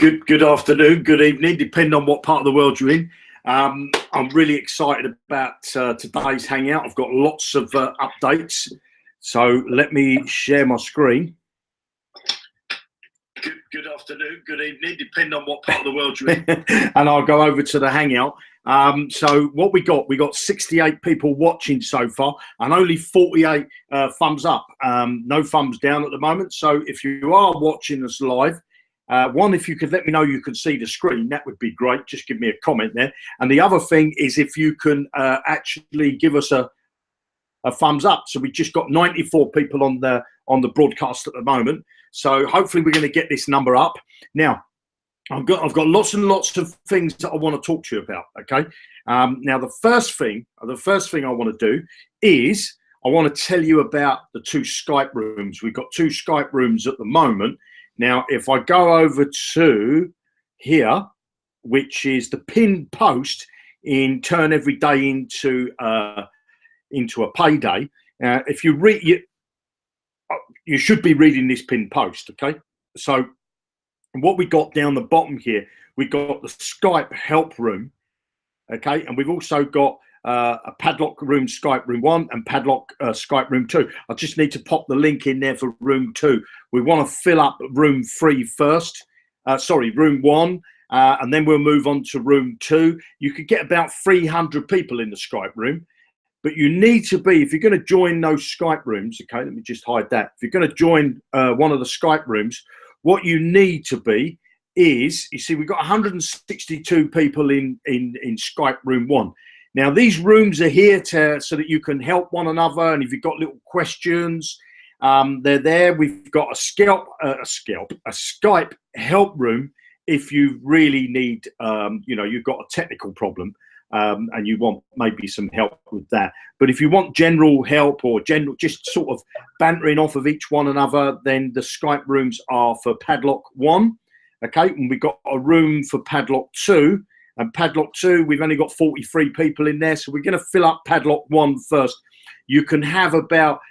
Good afternoon, good evening, depending on what part of the world you're in. I'm really excited about today's hangout. I've got lots of updates, so let me share my screen. Good afternoon, good evening, depending on what part of the world you're in. And I'll go over to the hangout. So what we got 68 people watching so far and only 48 thumbs up, no thumbs down at the moment. So if you are watching us live, one, if you could let me know you can see the screen, that would be great. Just give me a comment there. And the other thing is if you can actually give us a thumbs up. So we just got 94 people on the broadcast at the moment. So hopefully we're going to get this number up. Now, I've got lots and lots of things that I want to talk to you about. Okay. Now the first thing I want to do is I want to tell you about the two Skype rooms. We've got two Skype rooms at the moment. Now, if I go over to here, which is the pinned post in Turn Every Day into a Payday. If you read, you should be reading this pinned post. Okay. So what we got down the bottom here, we got the Skype help room. Okay. And we've also got a Padlock room, Skype room 1, and Padlock Skype room 2. I just need to pop the link in there for room 2. We want to fill up room 3 first. Room 1. And then we'll move on to room 2. You could get about 300 people in the Skype room. But you need to be, if you're going to join those Skype rooms, okay, let me just hide that. If you're going to join one of the Skype rooms, what you need to be is, you see, we've got 162 people in Skype room 1. Now, these rooms are here so that you can help one another. And if you've got little questions, they're there. We've got a Skype help room if you really need, you've got a technical problem. And you want maybe some help with that. But if you want general help or just sort of bantering off of each one another, then the Skype rooms are for Padlock 1. Okay, and we've got a room for Padlock 2. And Padlock 2, we've only got 43 people in there. So we're going to fill up Padlock 1 first. You can have about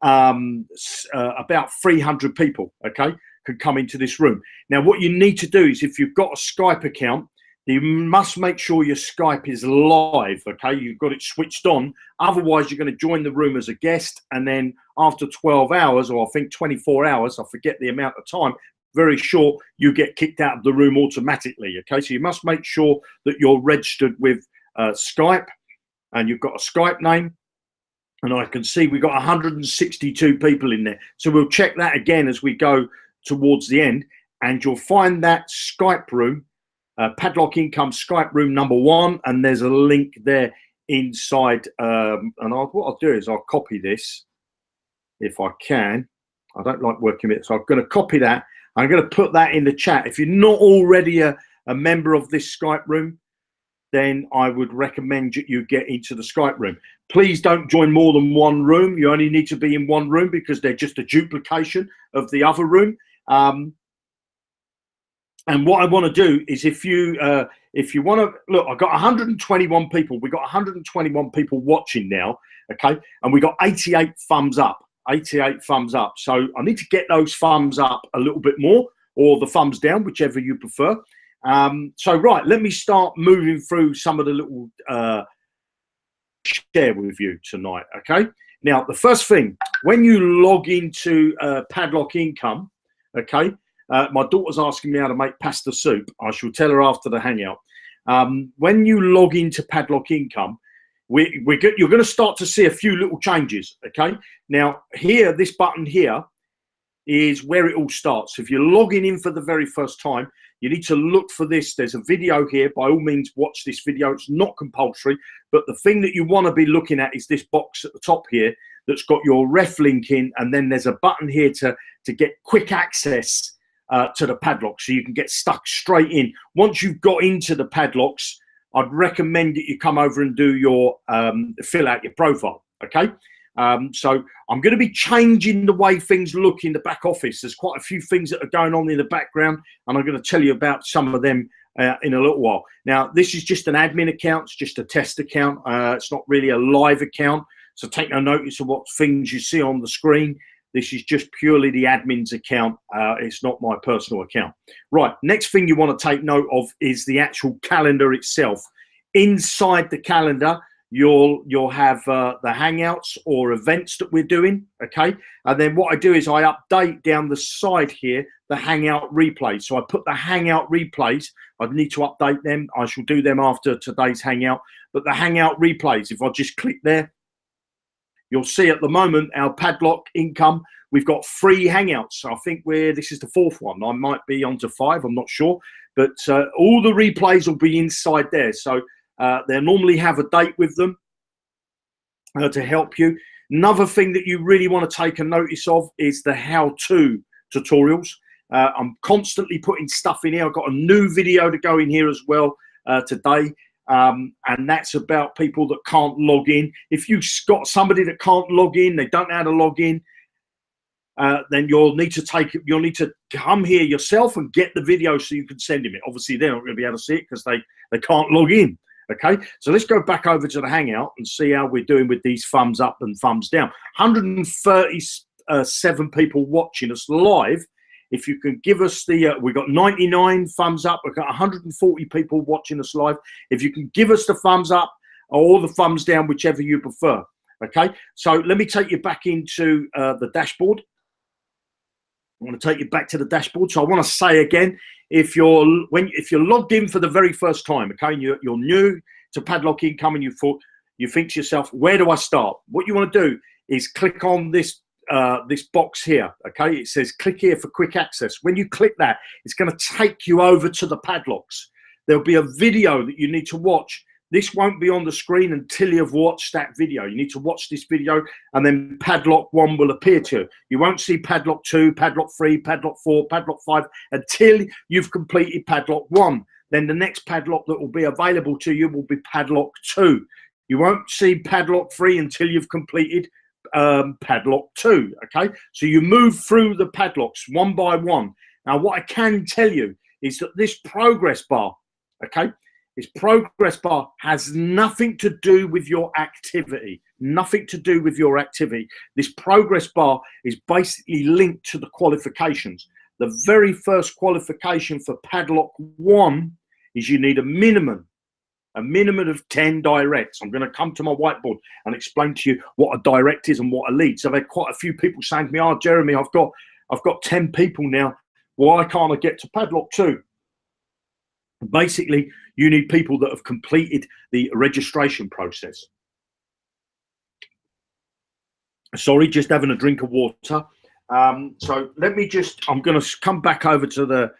300 people, okay, could come into this room. Now, what you need to do is if you've got a Skype account, you must make sure your Skype is live, okay? You've got it switched on. Otherwise, you're going to join the room as a guest. And then after 12 hours, or I think 24 hours, I forget the amount of time, very short, you get kicked out of the room automatically, okay? So you must make sure that you're registered with Skype and you've got a Skype name. And I can see we've got 162 people in there. So we'll check that again as we go towards the end. And you'll find that Skype room, Padlock Income Skype room number 1, and there's a link there inside. And what I'll do is I'll copy this if I can. I don't like working with it, so I'm going to copy that. I'm going to put that in the chat. If you're not already a member of this Skype room, then I would recommend you get into the Skype room. Please don't join more than one room. You only need to be in one room because they're just a duplication of the other room. And what I want to do is if you want to look, I've got 121 people. We've got 121 people watching now, okay? And we got 88 thumbs up, 88 thumbs up. So I need to get those thumbs up a little bit more, or the thumbs down, whichever you prefer. So right, let me start moving through some of the little share with you tonight, okay? Now, the first thing, when you log into Padlock Income, okay, my daughter's asking me how to make pasta soup. I shall tell her after the hangout. When you log into Padlock Income, you're going to start to see a few little changes, okay? Now, here, this button here is where it all starts. If you're logging in for the very first time, you need to look for this. There's a video here. By all means, watch this video. It's not compulsory, but the thing that you want to be looking at is this box at the top here that's got your ref link in, and then there's a button here to get quick access to the padlock, so you can get stuck straight in. Once you've got into the padlocks, I'd recommend that you come over and do your fill out your profile, okay? So I'm going to be changing the way things look in the back office. There's quite a few things that are going on in the background, and I'm going to tell you about some of them in a little while. Now, this is just an admin account. It's just a test account. It's not really a live account, so take no notice of what things you see on the screen. This is just purely the admin's account. It's not my personal account. Right, next thing you want to take note of is the actual calendar itself. Inside the calendar, you'll have the Hangouts or events that we're doing, okay? And then what I do is I update down the side here the Hangout replays. So I put the Hangout replays. I need to update them. I shall do them after today's Hangout. But the Hangout replays, if I just click there, you'll see at the moment our Padlock income, we've got 3 Hangouts. So I think this is the 4th one. I might be on to 5, I'm not sure. But all the replays will be inside there. So they'll normally have a date with them to help you. Another thing that you really want to take a notice of is the how-to tutorials. I'm constantly putting stuff in here. I've got a new video to go in here as well today. And that's about people that can't log in. If you've got somebody that can't log in, they don't know how to log in, then you'll need to come here yourself and get the video so you can send him it. Obviously, they're not going to be able to see it because they can't log in. Okay, so let's go back over to the Hangout and see how we're doing with these thumbs up and thumbs down. 137 people watching us live. If you can give us the, we've got 99 thumbs up. We've got 140 people watching us live. If you can give us the thumbs up or the thumbs down, whichever you prefer. Okay, so let me take you back into the dashboard. I want to take you back to the dashboard. So I want to say again, if you're logged in for the very first time, okay, and you're new to Padlock Income and you think to yourself, where do I start? What you want to do is click on this box here, okay? It says click here for quick access. When you click that, it's going to take you over to the Padlocks. There'll be a video that you need to watch. This won't be on the screen until you've watched that video. You need to watch this video and then Padlock 1 will appear to you. You won't see Padlock 2, Padlock 3, Padlock 4, Padlock 5 until you've completed Padlock 1. Then the next Padlock that will be available to you will be Padlock 2. You won't see Padlock 3 until you've completed Padlock 2, okay? So you move through the Padlocks one by one. Now, what I can tell you is that this progress bar, okay, this progress bar has nothing to do with your activity. Nothing to do with your activity. This progress bar is basically linked to the qualifications. The very first qualification for Padlock 1 is you need a minimum of 10 directs. I'm going to come to my whiteboard and explain to you what a direct is and what a lead. So I've had quite a few people saying to me, oh, Jeremy, I've got 10 people now. Why can't I get to Padlock 2? Basically, you need people that have completed the registration process. Sorry, just having a drink of water. So let me I'm going to come back over to the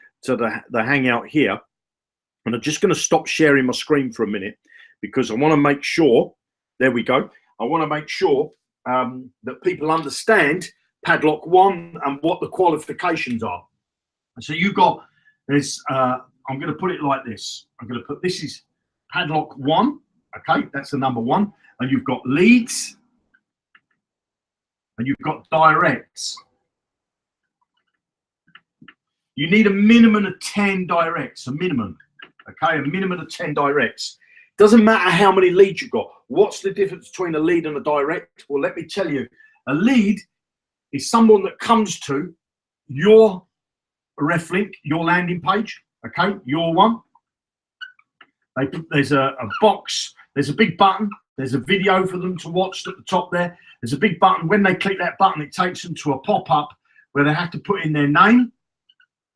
Hangout here. And I'm just going to stop sharing my screen for a minute because I want to make sure, there we go. I want to make sure that people understand Padlock 1 and what the qualifications are. So you've got this, I'm going to put it like this. I'm going to put, this is Padlock 1, okay? That's the number 1. And you've got leads and you've got directs. You need a minimum of 10 directs, a minimum. Okay, a minimum of 10 directs. Doesn't matter how many leads you've got. What's the difference between a lead and a direct? Well, let me tell you. A lead is someone that comes to your ref link, your landing page, okay, your one. There's a box, there's a big button, there's a video for them to watch at the top there. There's a big button. When they click that button, it takes them to a pop-up where they have to put in their name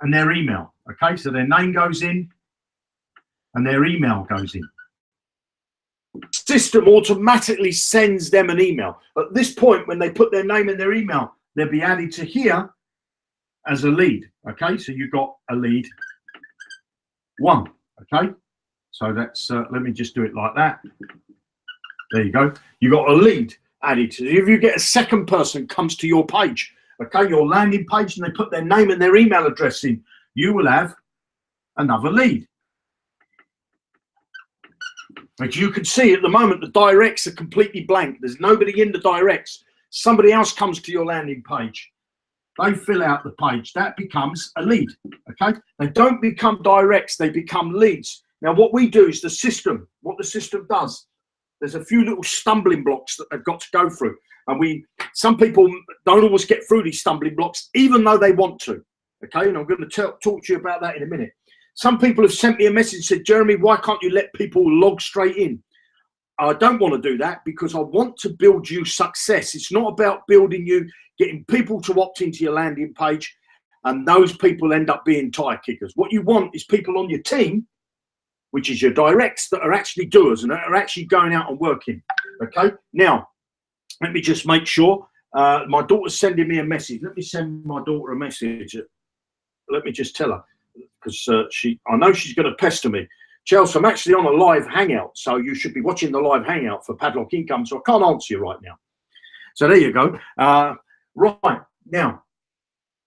and their email, okay? So their name goes in, and their email goes in. System automatically sends them an email. At this point, when they put their name and their email, they'll be added to here as a lead. Okay, so you've got a lead 1. Okay, so that's let me just do it like that. There you go. You got a lead added to. If you get a second person comes to your page, okay, your landing page, and they put their name and their email address in, you will have another lead. As you can see at the moment, the directs are completely blank. There's nobody in the directs. Somebody else comes to your landing page. They fill out the page. That becomes a lead, okay? They don't become directs. They become leads. Now, what we do is what the system does, There's a few little stumbling blocks that they've got to go through. And some people don't always get through these stumbling blocks, even though they want to. Okay, and I'm going to talk to you about that in a minute. Some people have sent me a message and said, Jeremy, why can't you let people log straight in? I don't want to do that because I want to build you success. It's not about building you, getting people to opt into your landing page, and those people end up being tire kickers. What you want is people on your team, which is your directs, that are actually doers and that are actually going out and working. Okay, now let me just make sure. My daughter's sending me a message. Let me send my daughter a message. Let me just tell her, because I know she's going to pester me. Chelsea, I'm actually on a live hangout, so you should be watching the live hangout for Padlock Income, so I can't answer you right now. So there you go. Right, now,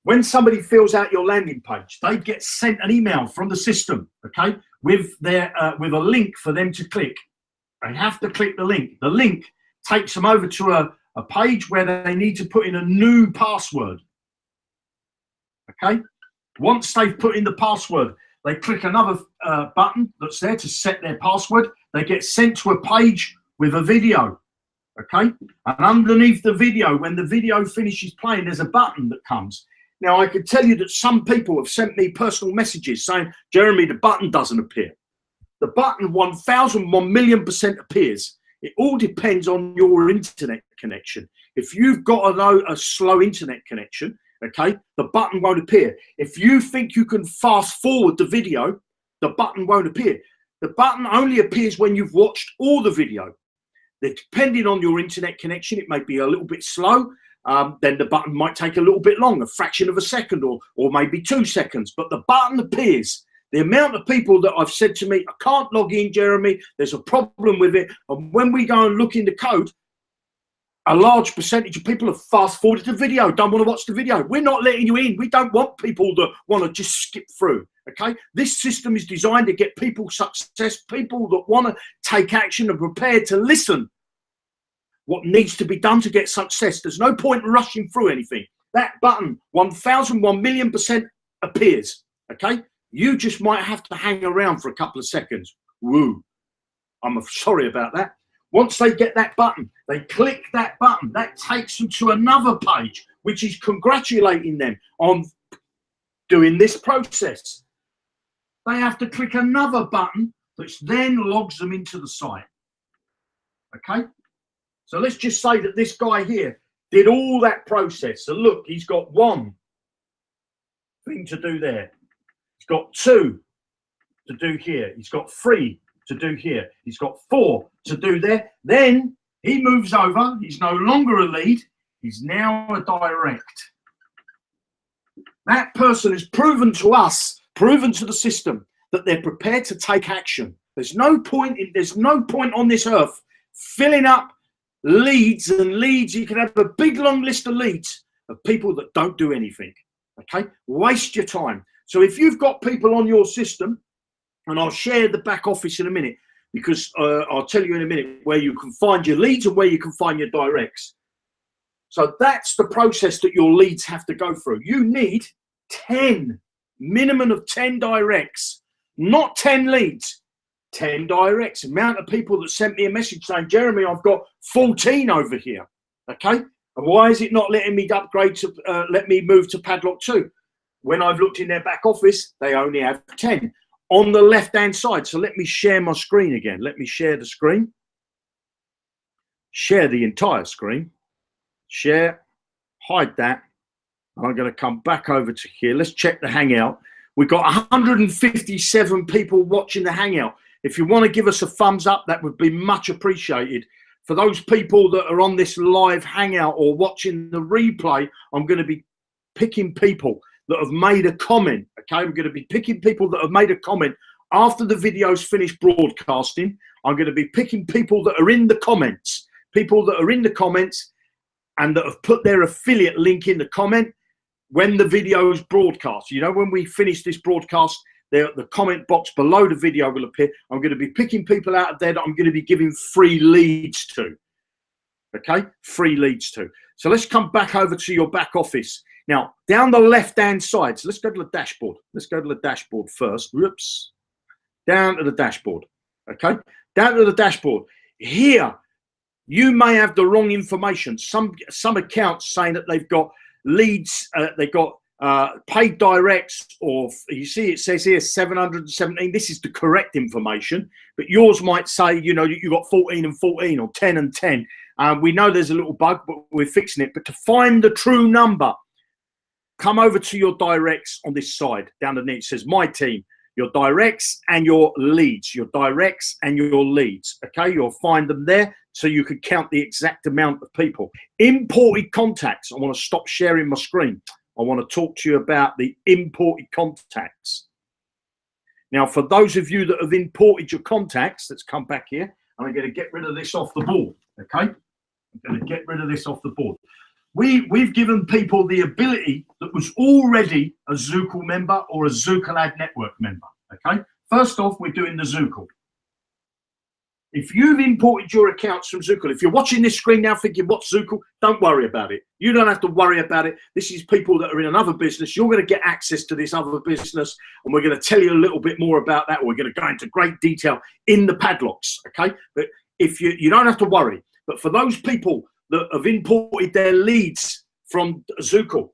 when somebody fills out your landing page, they get sent an email from the system, okay, with a link for them to click. They have to click the link. The link takes them over to a page where they need to put in a new password, okay? Once they've put in the password, they click another button that's there to set their password. They get sent to a page with a video, okay? And underneath the video, when the video finishes playing, there's a button that comes. Now, I can tell you that some people have sent me personal messages saying, Jeremy, the button doesn't appear. The button 1,000,000,000% appears. It all depends on your internet connection. If you've got a slow internet connection, okay, the button won't appear. If you think you can fast forward the video, the button won't appear. The button only appears when you've watched all the video. Depending on your internet connection, it may be a little bit slow. Then the button might take a little bit long, a fraction of a second or maybe 2 seconds, but the button appears. The amount of people that I've said to me, I can't log in, Jeremy, there's a problem with it. And when we go and look in the code, a large percentage of people have fast forwarded the video, don't want to watch the video. We're not letting you in. We don't want people that want to just skip through, okay? This system is designed to get people success, people that want to take action and prepared to listen what needs to be done to get success. There's no point rushing through anything. That button, 1,000,000,000,000% appears, okay? You just might have to hang around for a couple of seconds. Woo. I'm sorry about that. Once they get that button, they click that button. That takes them to another page, which is congratulating them on doing this process. They have to click another button, which then logs them into the site, okay? So let's just say that this guy here did all that process. So look, he's got 1 thing to do there. He's got 2 to do here. He's got 3 to do here. He's got 4 to do there. Then he moves over. He's no longer a lead. He's now a direct. That person has proven to us, proven to the system, that they're prepared to take action. There's no point on this earth filling up leads and leads. You can have a big long list of leads of people that don't do anything, okay? Waste your time. So if you've got people on your system, and I'll share the back office in a minute, because I'll tell you in a minute where you can find your leads and where you can find your directs. So that's the process that your leads have to go through. You need 10, minimum of 10 directs, not 10 leads. 10 directs. The amount of people that sent me a message saying, Jeremy, I've got 14 over here, okay? And why is it not letting me upgrade to, let me move to Padlock 2? When I've looked in their back office, they only have 10 on the left-hand side. So let me share my screen again. Let me share the screen. Share the entire screen. Share, hide that. I'm going to come back over to here. Let's check the Hangout. We've got 157 people watching the Hangout. If you want to give us a thumbs up, that would be much appreciated. For those people that are on this live Hangout or watching the replay, I'm going to be picking people that have made a comment, okay? I'm going to be picking people that have made a comment after the video's finished broadcasting. I'm going to be picking people that are in the comments, and that have put their affiliate link in the comment when the video is broadcast. You know, when we finish this broadcast, the comment box below the video will appear. I'm going to be picking people out of there that I'm going to be giving free leads to. Okay, free leads to. So let's come back over to your back office. Now, down the left-hand side, so let's go to the dashboard. Let's go to the dashboard first. Whoops. Down to the dashboard. Okay, down to the dashboard. here, you may have the wrong information. Some accounts saying that they've got leads, they've got paid directs, or you see it says here 717. This is the correct information, but yours might say, you know, you got 14 and 14 or 10 and 10. We know there's a little bug, but we're fixing it. But to find the true number, come over to your directs on this side. Down underneath it says My Team, your directs and your leads, your directs and your leads. Okay, you'll find them there so you can count the exact amount of people. Imported contacts. I want to stop sharing my screen. I want to talk to you about the imported contacts. Now, for those of you that have imported your contacts, let's come back here. And I'm going to get rid of this off the board. Okay, I'm going to get rid of this off the board. We've given people the ability that was already a Zukul member or a Zukul Ad Network member. Okay, first off, we're doing the Zukul. If you've imported your accounts from Zukul, if you're watching this screen now thinking, what's Zukul? Don't worry about it. You don't have to worry about it. This is people that are in another business. You're going to get access to this other business, and we're going to tell you a little bit more about that. We're going to go into great detail in the padlocks, okay? But if you don't have to worry. But for those people that have imported their leads from Zukul,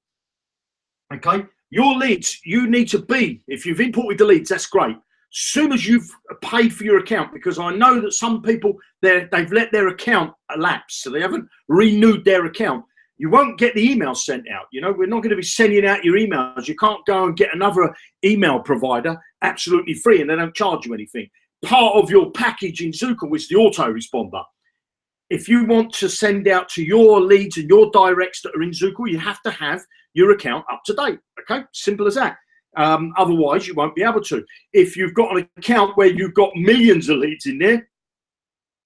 okay, your leads, you need to be, if you've imported the leads, that's great. Soon as you've paid for your account, because I know that some people, they've let their account elapse, so they haven't renewed their account. You won't get the email sent out. You know, we're not going to be sending out your emails. You can't go and get another email provider absolutely free and they don't charge you anything. Part of your package in Zukul is the autoresponder. If you want to send out to your leads and your directs that are in Zukul, you have to have your account up to date. Okay, simple as that. Otherwise, you won't be able to. If you've got an account where you've got millions of leads in there,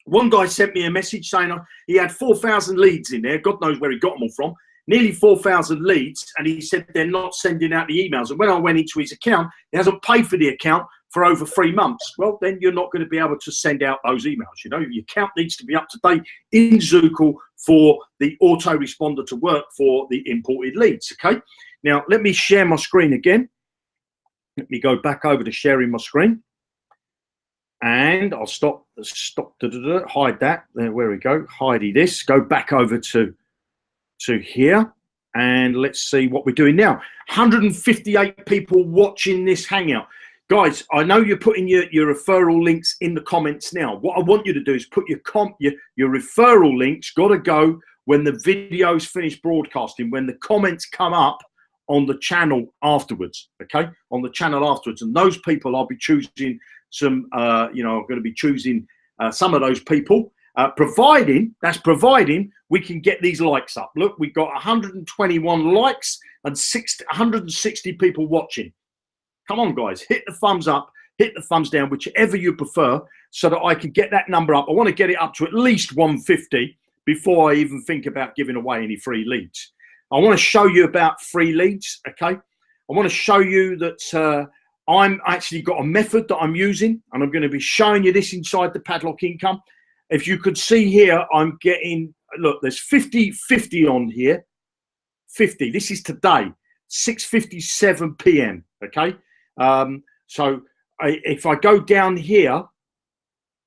one guy sent me a message saying he had 4,000 leads in there. God knows where he got them all from. Nearly 4,000 leads, and he said they're not sending out the emails. And when I went into his account, he hasn't paid for the account for over 3 months. Well, then you're not going to be able to send out those emails. You know, your account needs to be up to date in Zukul for the autoresponder to work for the imported leads. Okay. Now, let me share my screen again. Let me go back over to sharing my screen, and I'll hide that. There, where we go. Hidey this. Go back over to here, and let's see what we're doing now. 158 people watching this hangout. Guys, I know you're putting your referral links in the comments now. What I want you to do is put your referral links, got to go when the video's finished broadcasting, when the comments come up on the channel afterwards, okay? On the channel afterwards. And those people, I'll be choosing some, you know, I'm going to be choosing some of those people, providing we can get these likes up. Look, we've got 121 likes and 160 people watching. Come on, guys, hit the thumbs up, hit the thumbs down, whichever you prefer, so that I can get that number up. I want to get it up to at least 150 before I even think about giving away any free leads. I want to show you about free leads, okay? I want to show you that I'm actually got a method that I'm using, and I'm going to be showing you this inside the Padlock Income. If you could see here, I'm getting, look, there's 50 on here. 50. This is today, 6:57 p.m., okay? So if I go down here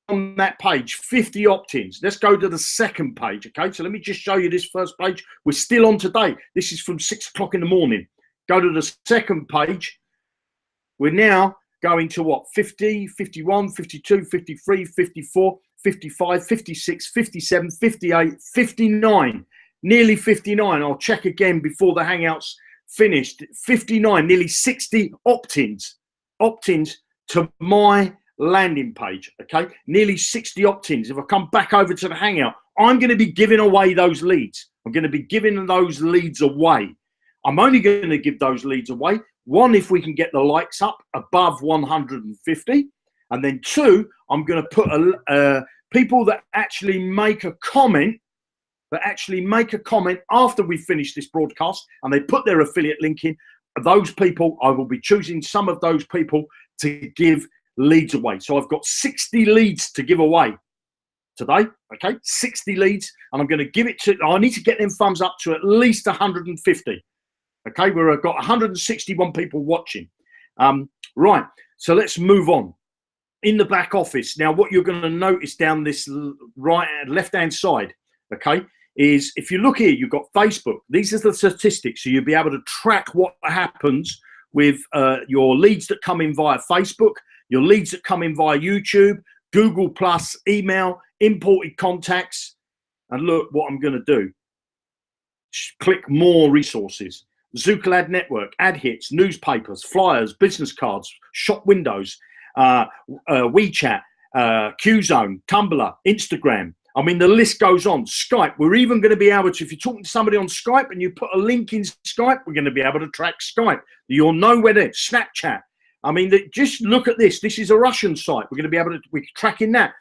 on that page, 50 opt-ins. Let's go to the second page, okay? So let me just show you this first page. We're still on today. This is from 6 o'clock in the morning. Go to the second page. We're now going to what? 50, 51, 52, 53, 54, 55, 56, 57, 58, 59. Nearly 59. I'll check again before the Hangout's finished. 59, nearly 60 opt-ins to my landing page, okay? Nearly 60 opt-ins. If I come back over to the Hangout, I'm going to be giving away those leads. I'm going to be giving those leads away. I'm only going to give those leads away. One, if we can get the likes up above 150. And then two, I'm going to put people that actually make a comment, after we finish this broadcast and they put their affiliate link in. Those people, I will be choosing some of those people to give leads away. So I've got 60 leads to give away today, okay? 60 leads, and I'm going to give it to, I need to get them thumbs up to at least 150, okay? We've got 161 people watching. Right, so let's move on. in the back office. Now, what you're going to notice down this left-hand side, okay, is if you look here, you've got Facebook. These are the statistics. So you'll be able to track what happens with your leads that come in via Facebook, your leads that come in via YouTube, Google Plus, email, imported contacts. And look what I'm going to do. Click more resources. Zukul Ad Network, ad hits, newspapers, flyers, business cards, shop windows, WeChat, Qzone, Tumblr, Instagram. I mean, the list goes on. Skype. We're even going to be able to, if you're talking to somebody on Skype and you put a link in Skype, we're going to be able to track Skype. You'll know where they're. Snapchat. I mean, just look at this. This is a Russian site. We're going to be able to, we're tracking that.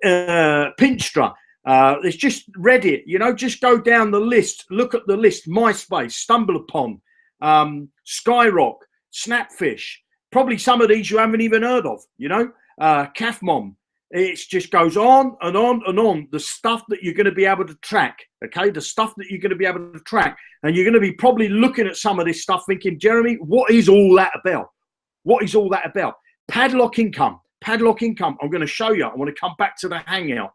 Pinstra. It's just Reddit, you know, just go down the list, look at the list, MySpace, StumbleUpon, Skyrock, Snapfish, probably some of these you haven't even heard of, you know, CAFMOM. It just goes on and on and on, the stuff that you're going to be able to track, okay, the stuff that you're going to be able to track, and you're going to be probably looking at some of this stuff thinking, Jeremy, what is all that about? What is all that about? Padlock income, Padlock income. I'm going to show you. I want to come back to the Hangout.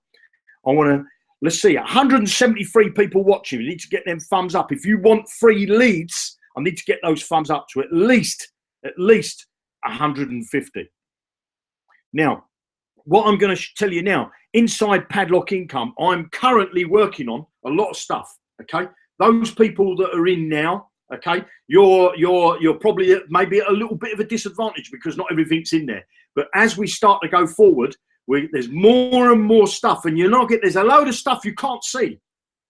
I want to, let's see, 173 people watching. You need to get them thumbs up. If you want free leads, I need to get those thumbs up to at least 150. Now, what I'm going to tell you now, inside Padlock Income, I'm currently working on a lot of stuff, okay? Those people that are in now, okay, you're probably maybe at a little bit of a disadvantage because not everything's in there. But as we start to go forward, there's more and more stuff, and there's a load of stuff you can't see.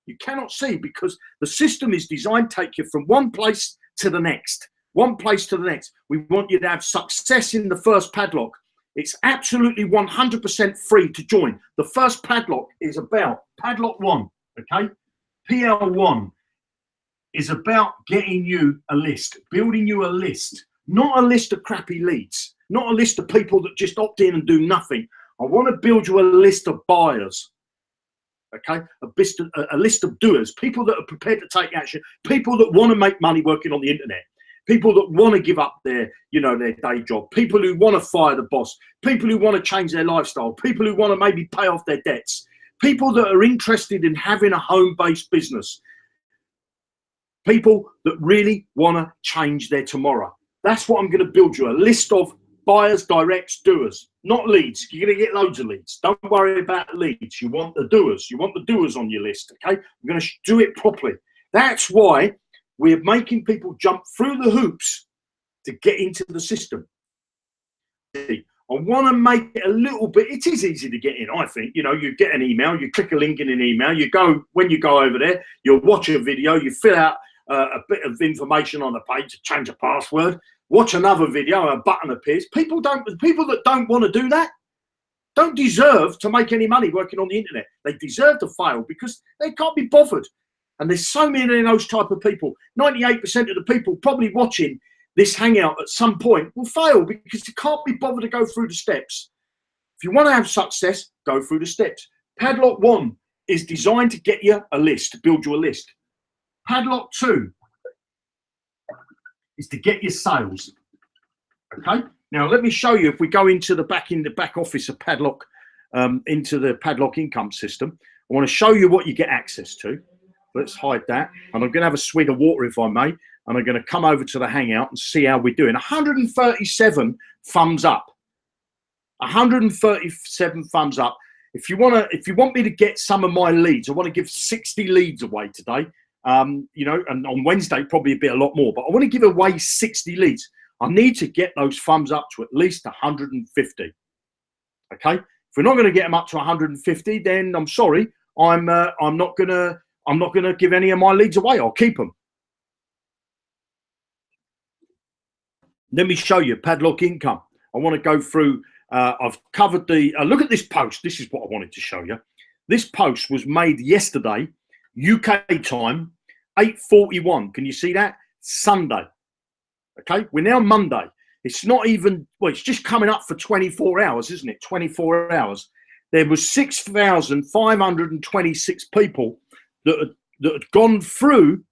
You cannot see because the system is designed to take you from one place to the next, one place to the next. We want you to have success in the first padlock. It's absolutely 100% free to join. The first padlock is about Padlock 1, okay? PL1 is about getting you a list, building you a list, not a list of crappy leads, not a list of people that just opt in and do nothing. I want to build you a list of buyers, okay? A list of doers, people that are prepared to take action, people that want to make money working on the internet, people that want to give up their, their day job, people who want to fire the boss, people who want to change their lifestyle, people who want to maybe pay off their debts, people that are interested in having a home-based business, people that really want to change their tomorrow. That's what I'm going to build you, a list of buyers, directs, doers, not leads. You're going to get loads of leads. Don't worry about leads. You want the doers. You want the doers on your list, okay? We're going to do it properly. That's why we're making people jump through the hoops to get into the system. I want to make it a little bit, it is easy to get in, I think. You get an email, you click a link in an email, when you go over there, you'll watch a video, you fill out a bit of information on the page to change a password, watch another video, a button appears. People that don't want to do that don't deserve to make any money working on the internet. They deserve to fail because they can't be bothered. And there's so many of those type of people. 98% of the people probably watching this Hangout at some point will fail because they can't be bothered to go through the steps. If you want to have success, go through the steps. Padlock 1 is designed to get you a list, to build you a list. Padlock 2 is to get your sales. Okay. Now let me show you. If we go into the back office of Padlock, into the Padlock income system, I want to show you what you get access to. Let's hide that. And I'm going to have a swig of water, if I may. And I'm going to come over to the Hangout and see how we're doing. 137 thumbs up. 137 thumbs up. If you want me to get some of my leads, I want to give 60 leads away today. And on Wednesday, probably a lot more, but I want to give away 60 leads. I need to get those thumbs up to at least 150. Okay. If we're not going to get them up to 150, then I'm sorry. I'm not going to give any of my leads away. I'll keep them. Let me show you Padlock income. I want to go through, I've covered look at this post. This is what I wanted to show you. This post was made yesterday, UK time, 8:41. Can you see that? Sunday. Okay, we're now Monday. It's not even, well, it's just coming up for 24 hours, isn't it? 24 hours. There was 6,526 people that had gone through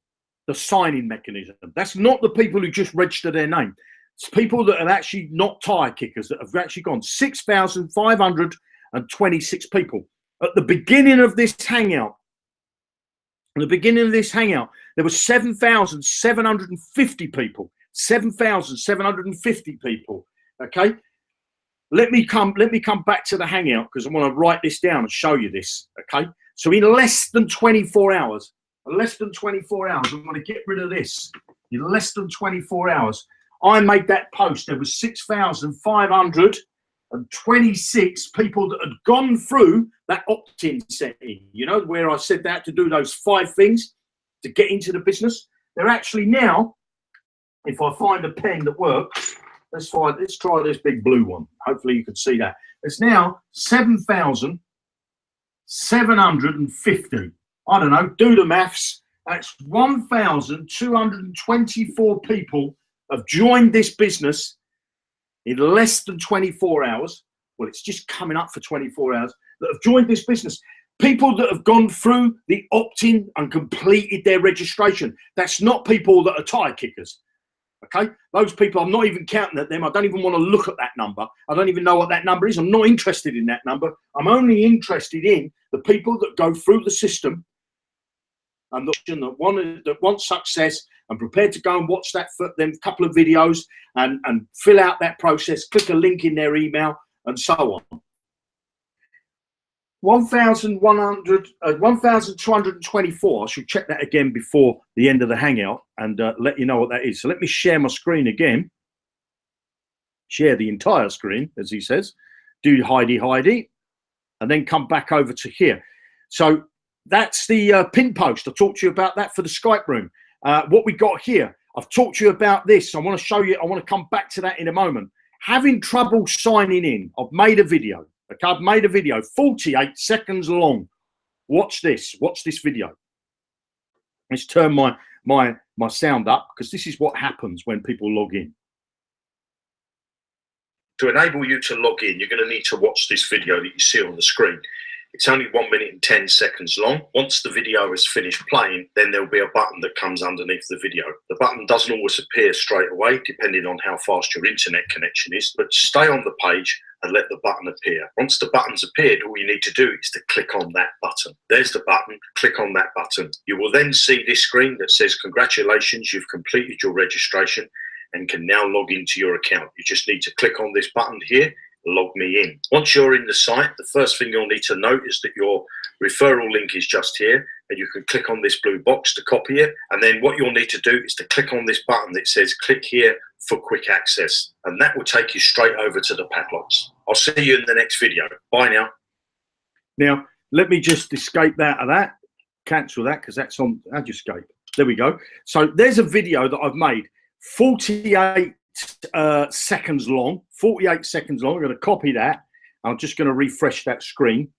the sign-in mechanism. That's not the people who just registered their name. It's people that are actually not tire kickers that have actually gone. 6,526 people. At the beginning of this hangout, there were 7,750 people. 7,750 people. Okay. Let me come back to the hangout because I want to write this down and show you this. Okay. So in less than 24 hours, I'm going to get rid of this. In less than 24 hours, I made that post. There was 6,526 people that had gone through that opt-in setting, you know, where I said they had to do those 5 things to get into the business. They're actually now, if I find a pen that works, let's try this big blue one. Hopefully you can see that. It's now 7,750. I don't know, do the maths. That's 1,224 people have joined this business in less than 24 hours. Well, it's just coming up for 24 hours that have joined this business. People that have gone through the opt-in and completed their registration. That's not people that are tire kickers. Okay, those people, I'm not even counting at them. I don't even want to look at that number. I don't even know what that number is. I'm not interested in that number. I'm only interested in the people that go through the system and that want success and prepared to go and watch that for them couple of videos and fill out that process, click a link in their email and so on. 1,224. I should check that again before the end of the hangout and let you know what that is. So let me share my screen again. Share the entire screen, as he says. Do hidey, and then come back over to here. So that's the pin post. I talked to you about that for the Skype room. What we got here, I've talked to you about this. I want to show you. I want to come back to that in a moment. Having trouble signing in. I've made a video. Okay, I've made a video, 48 seconds long. Watch this. Watch this video. Let's turn my sound up because this is what happens when people log in. To enable you to log in, you're going to need to watch this video that you see on the screen. It's only 1 minute and 10 seconds long. Once the video is finished playing, then there'll be a button that comes underneath the video. The button doesn't always appear straight away, depending on how fast your internet connection is, but stay on the page and let the button appear. Once the button's appeared, all you need to do is to click on that button. There's the button, click on that button. You will then see this screen that says, congratulations, you've completed your registration and can now log into your account. You just need to click on this button here, log me in. Once you're in the site, the first thing you'll need to note is that your referral link is just here, and you can click on this blue box to copy it. And then what you'll need to do is to click on this button that says click here for quick access, and that will take you straight over to the padlocks. I'll see you in the next video. Bye now. Now, let me just escape out of that, cancel that because that's on, how'd you escape? There we go. So there's a video that I've made, 48 seconds long, 48 seconds long. I'm going to copy that. I'm just going to refresh that screen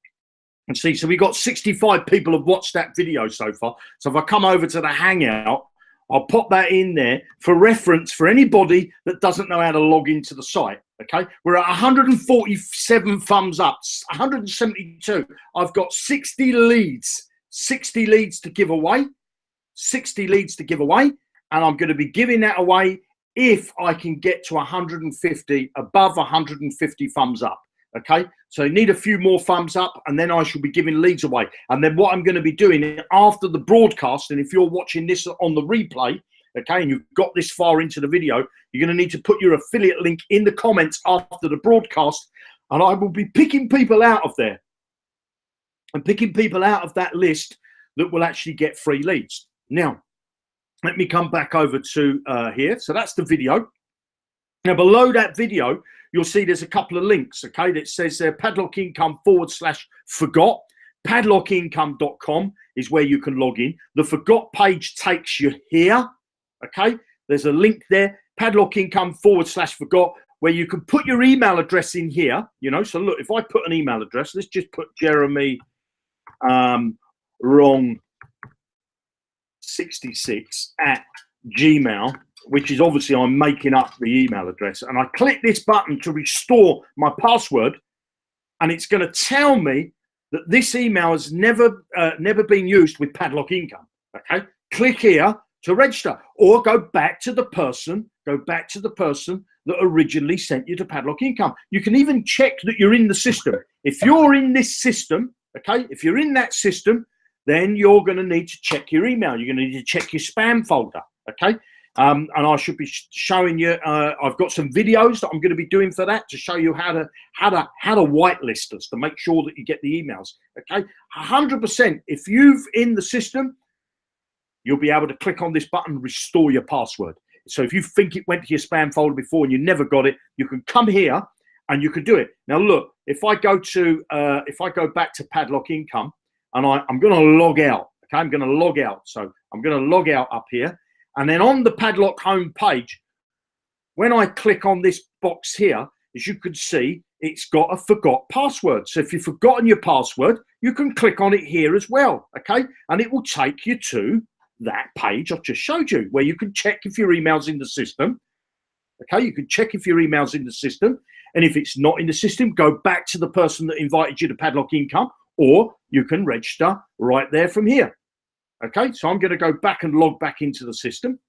and see. So we got 65 people have watched that video so far. So if I come over to the hangout, I'll pop that in there for reference for anybody that doesn't know how to log into the site. Okay, we're at 147 thumbs up, 172. I've got 60 leads to give away, 60 leads to give away, and I'm going to be giving that away if I can get to 150, above 150 thumbs up. Okay, so I need a few more thumbs up and then I shall be giving leads away. And then what I'm going to be doing after the broadcast, and if you're watching this on the replay, okay, and you've got this far into the video, you're going to need to put your affiliate link in the comments after the broadcast, and I will be picking people out of there and picking people out of that list that will actually get free leads. Now, let me come back over to here. So that's the video. Now, below that video, you'll see there's a couple of links, okay, that says Padlock Income /forgot. Padlockincome.com is where you can log in. The Forgot page takes you here, okay? There's a link there, Padlock Income /forgot, where you can put your email address in here, you know. So look, if I put an email address, let's just put Jeremy wrong 66 at Gmail, which is obviously I'm making up the email address, and I click this button to restore my password, and it's going to tell me that this email has never been used with Padlock Income. Okay, click here to register, or go back to the person go back to the person that originally sent you to Padlock Income. You can even check that you're in the system. If you're in this system, okay, if you're in that system, then you're going to need to check your email. You're going to need to check your spam folder, okay? And I should be showing you. I've got some videos that I'm going to be doing for that to show you how to whitelist us to make sure that you get the emails. Okay, 100%. If you've in the system, you'll be able to click on this button, restore your password. So if you think it went to your spam folder before and you never got it, you can come here and you can do it. Now look, if I go back to Padlock Income and I'm going to log out. Okay, I'm going to log out. So I'm going to log out up here. And then on the Padlock home page, when I click on this box here, as you can see, it's got a forgot password. So if you've forgotten your password, you can click on it here as well, okay? And it will take you to that page I've just showed you, where you can check if your email's in the system, okay? You can check if your email's in the system. And if it's not in the system, go back to the person that invited you to Padlock Income, or you can register right there from here. Okay, so I'm going to go back and log back into the system.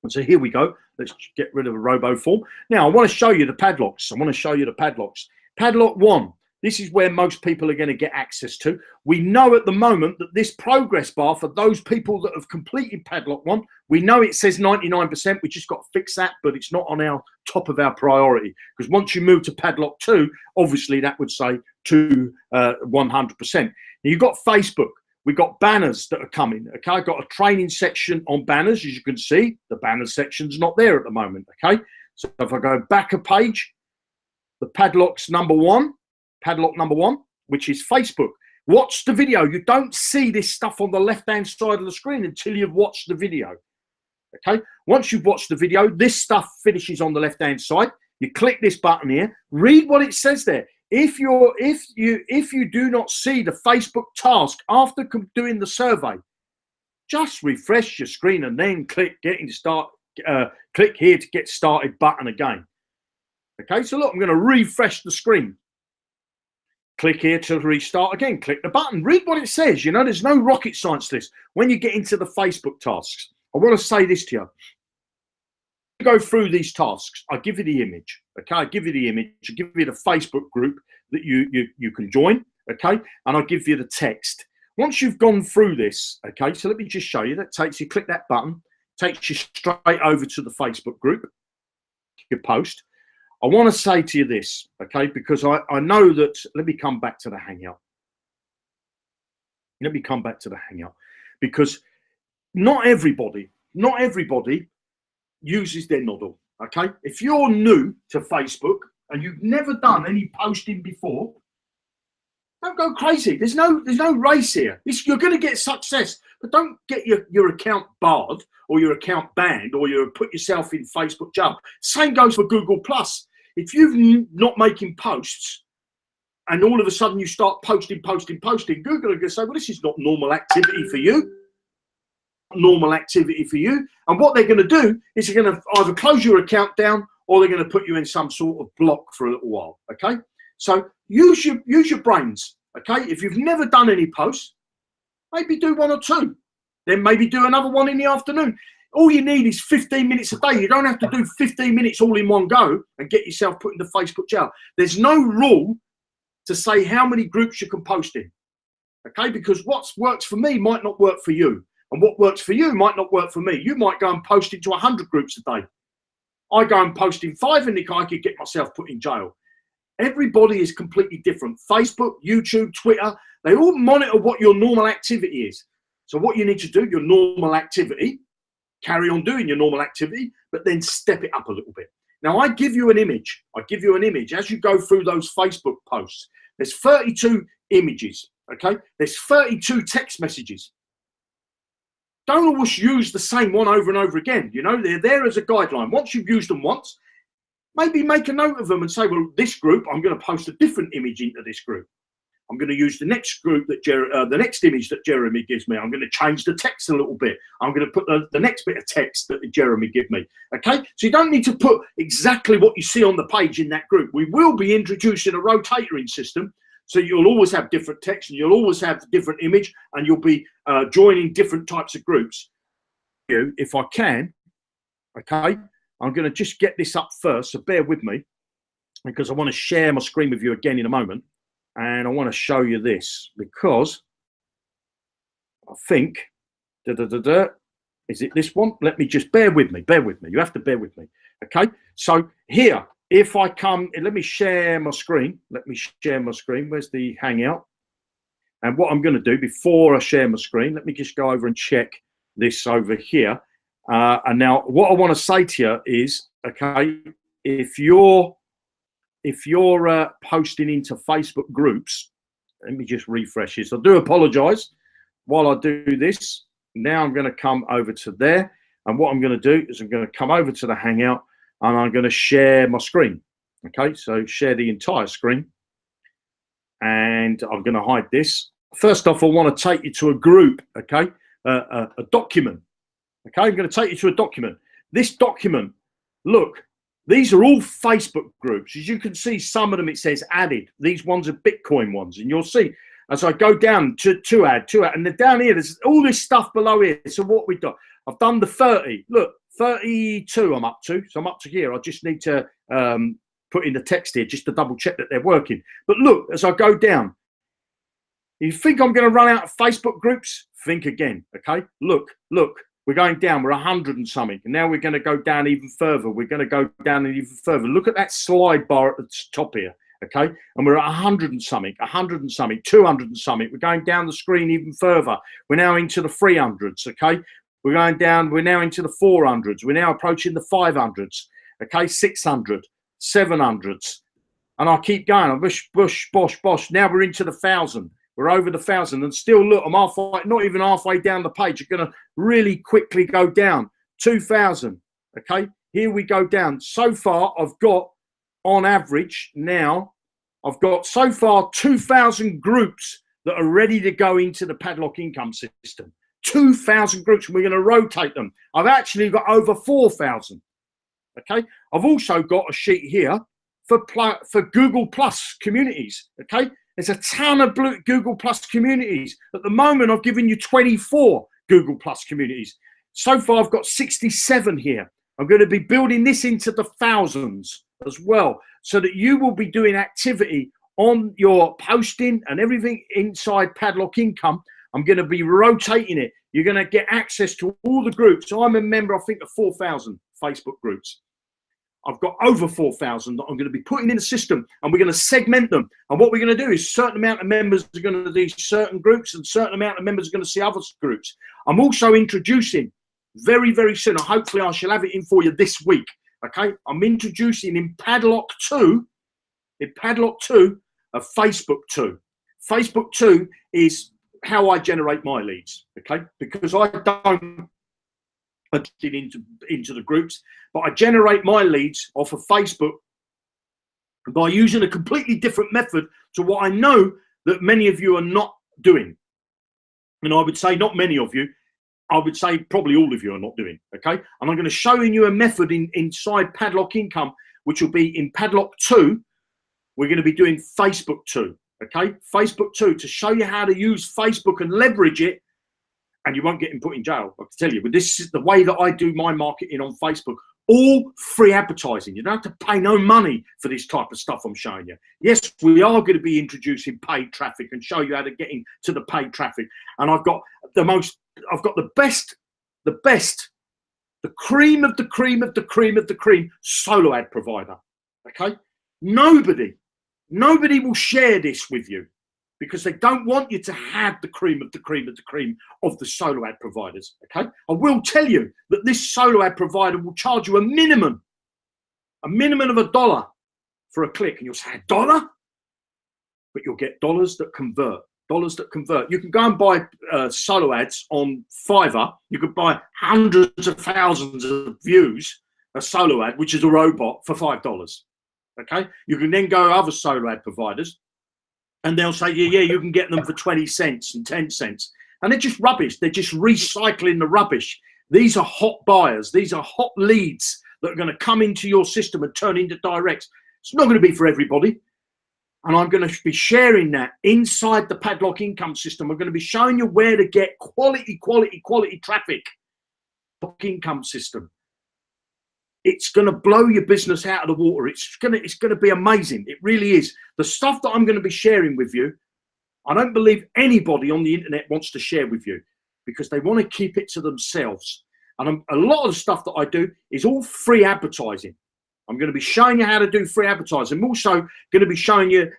And so here we go. Let's get rid of a robo form. Now, I want to show you the padlocks. I want to show you the padlocks. Padlock 1. This is where most people are going to get access to. We know at the moment that this progress bar, for those people that have completed Padlock 1, we know it says 99%. We just got to fix that, but it's not on our top of our priority. Because once you move to Padlock 2, obviously that would say to 100%. Now, you've got Facebook. We've got banners that are coming. Okay, I've got a training section on banners. As you can see, the banner section's not there at the moment. Okay, so if I go back a page, the Padlock number one, which is Facebook. Watch the video. You don't see this stuff on the left-hand side of the screen until you've watched the video. Okay, once you've watched the video, this stuff finishes on the left-hand side. You click this button here. Read what it says there. If you do not see the Facebook task after doing the survey, just refresh your screen and then click click here to get started button again. Okay, so look, I'm going to refresh the screen. Click here to restart again. Click the button. Read what it says. You know, there's no rocket science to this. When you get into the Facebook tasks, I want to say this to you. Go through these tasks. I give you the image. Okay, I give you the image. I give you the Facebook group that you can join. Okay, and I give you the text. Once you've gone through this, okay, so let me just show you. That takes you. Click that button. Takes you straight over to the Facebook group. Your post. I want to say to you this, okay, because I know that. Let me come back to the Hangout. Let me come back to the Hangout, because not everybody uses their noddle. Okay, if you're new to Facebook and you've never done any posting before, don't go crazy. There's no race here. You're going to get success, but don't get your account barred or your account banned or you put yourself in Facebook jail. Same goes for Google Plus. If you're not making posts and all of a sudden you start posting, Google are going to say, well, this is not normal activity for you. Normal activity for you, and what they're going to do is they're going to either close your account down or they're going to put you in some sort of block for a little while. Okay, so use your brains. Okay, if you've never done any posts, maybe do 1 or 2, then maybe do another one in the afternoon. All you need is 15 minutes a day. You don't have to do 15 minutes all in one go and get yourself put into Facebook jail. There's no rule to say how many groups you can post in. Okay, because what works for me might not work for you. And what works for you might not work for me. You might go and post into 100 groups a day. I go and post in 5 and I could get myself put in jail. Everybody is completely different. Facebook, YouTube, Twitter, they all monitor what your normal activity is. So what you need to do, your normal activity, carry on doing your normal activity, but then step it up a little bit. Now, I give you an image. I give you an image. As you go through those Facebook posts, there's 32 images, okay? There's 32 text messages. Don't always use the same one over and over again. You know, they're there as a guideline. Once you've used them once, maybe make a note of them and say, well, this group, I'm going to post a different image into this group. I'm going to use the next group that the next image that Jeremy gives me. I'm going to change the text a little bit. I'm going to put the next bit of text that Jeremy gives me. Okay, so you don't need to put exactly what you see on the page in that group. We will be introducing a rotating system. So you'll always have different text and you'll always have different image and you'll be joining different types of groups. If I can, Okay, I'm going to just get this up first, so bear with me, because I want to share my screen with you again in a moment, and I want to show you this, because I think is it this one? Let me just bear with me. You have to bear with me. Okay, so here, if I come, let me share my screen. Where's the Hangout? And what I'm going to do before I share my screen, let me just go over and check this over here. And now what I want to say to you is, okay, if you're posting into Facebook groups, let me just refresh this. I do apologize while I do this. Now I'm going to come over to there. And what I'm going to do is I'm going to come over to the Hangout and I'm going to share my screen. Okay, so share the entire screen. And I'm going to hide this. First off, I want to take you to a group, okay, a document. Okay, I'm going to take you to a document. This document, look, these are all Facebook groups. As you can see, some of them it says added. These ones are Bitcoin ones. And you'll see as I go down to add. And then down here, there's all this stuff below here. So what we've done, I've done the 30. Look, 32 I'm up to. So I'm up to here. I just need to put in the text here just to double check that they're working. But look, as I go down, you think I'm going to run out of Facebook groups? Think again, okay? Look, we're going down. We're 100 and something. And now we're going to go down even further. We're going to go down even further. Look at that slide bar at the top here, okay? And we're at 100 and something, 200 and something. We're going down the screen even further. We're now into the 300s, okay? We're going down. We're now into the 400s. We're now approaching the 500s, okay? 600, 700s. And I keep going. Bosh. Now we're into the 1,000. We're over the 1,000, and still look, I'm halfway, not even halfway down the page. You're going to really quickly go down. 2,000. Okay, here we go down. So far, I've got, on average, now, I've got so far 2,000 groups that are ready to go into the Padlock income system. 2,000 groups, and we're going to rotate them. I've actually got over 4,000. Okay, I've also got a sheet here for Google Plus communities. Okay. There's a ton of Google Plus communities. At the moment, I've given you 24 Google Plus communities. So far, I've got 67 here. I'm going to be building this into the thousands as well, so that you will be doing activity on your posting and everything inside Padlock Income. I'm going to be rotating it. You're going to get access to all the groups. So I'm a member, I think, of 4,000 Facebook groups. I've got over 4,000 that I'm going to be putting in the system, and we're going to segment them. And what we're going to do is a certain amount of members are going to do certain groups, and a certain amount of members are going to see other groups. I'm also introducing very, very soon, and hopefully I shall have it in for you this week. Okay, I'm introducing in Padlock 2, a Facebook 2. Facebook 2 is how I generate my leads. Okay, because I don't get into the groups, but I generate my leads off of Facebook by using a completely different method to what I know that many of you are not doing. And I would say not many of you, I would say probably all of you are not doing, okay? And I'm going to show you a method inside Padlock Income, which will be in Padlock 2. We're going to be doing Facebook 2, okay? Facebook 2, to show you how to use Facebook and leverage it, and you won't get put in jail, I can tell you. But this is the way that I do my marketing on Facebook. All free advertising. You don't have to pay no money for this type of stuff I'm showing you. Yes, we are going to be introducing paid traffic and show you how to get into the paid traffic. And I've got the best, the cream of the cream of the cream of the cream solo ad provider. Okay? Nobody will share this with you, because they don't want you to have the cream of the cream of the cream of the solo ad providers, okay? I will tell you that this solo ad provider will charge you a minimum of $1 for a click. And you'll say, $1? But you'll get dollars that convert. You can go and buy solo ads on Fiverr. You could buy hundreds of thousands of views, a solo ad, which is a robot, for $5, okay? You can then go to other solo ad providers, and they'll say, yeah, you can get them for 20 cents and 10 cents. And they're just rubbish. They're just recycling the rubbish. These are hot buyers. These are hot leads that are going to come into your system and turn into directs. It's not going to be for everybody. And I'm going to be sharing that inside the Padlock income system. I'm going to be showing you where to get quality traffic. Padlock income system. it's going to blow your business out of the water. It's going to be amazing. It really is. The stuff that I'm going to be sharing with you, I don't believe anybody on the internet wants to share with you, because they want to keep it to themselves. And a lot of the stuff that I do is all free advertising. I'm going to be showing you how to do free advertising. I'm also going to be showing you